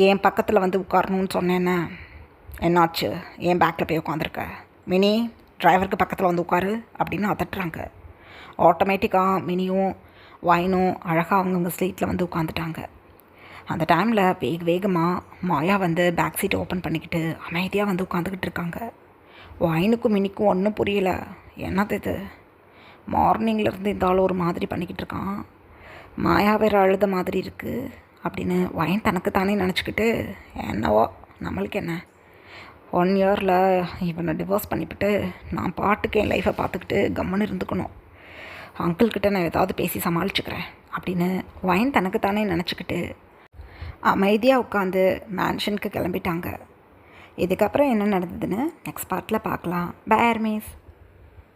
என் பக்கத்தில் உட்காரணும்னு சொன்னேன்னா என்னாச்சு? என் பேக்கில் போய் உட்காந்துருக்க. மினி, டிரைவருக்கு பக்கத்தில் உட்காரு அப்படின்னு அதட்டுறாங்க. ஆட்டோமேட்டிக்காக மினியும் வைனும் அழகாக அவங்கவுங்க சீட்டில் உட்காந்துட்டாங்க. அந்த டைமில் வேகமாக மாயா பேக் சீட்டை ஓப்பன் பண்ணிக்கிட்டு அமைதியாக உட்காந்துக்கிட்டு இருக்காங்க. வைனுக்கும் மினிக்கும் ஒன்றும் புரியல. என்னது இது? மார்னிங்லேருந்து இந்த ஆள் ஒரு மாதிரி பண்ணிக்கிட்டு இருக்கான், மாயா வேறு அழுத மாதிரி இருக்குது அப்படின்னு வைன் தனக்கு தானே நினச்சிக்கிட்டு, என்னவோ நம்மளுக்கு என்ன, 1 இயரில் இவனை டிவோர்ஸ் பண்ணிவிட்டு நான் பாட்டுக்கு என் லைஃப்பை பார்த்துக்கிட்டு கம்முன்னு இருந்துக்கணும், அங்கிள்கிட்ட நான் ஏதாவது பேசி சமாளிச்சுக்கிறேன் அப்படின்னு வைன் தனக்கு தானே நினச்சிக்கிட்டு அமைதியாக உட்காந்து மேன்ஷனுக்கு கிளம்பிட்டாங்க. இதுக்கப்புறம் என்ன நடந்ததுன்னு நெக்ஸ்ட் பார்ட்டில் பார்க்கலாம். Bye armies.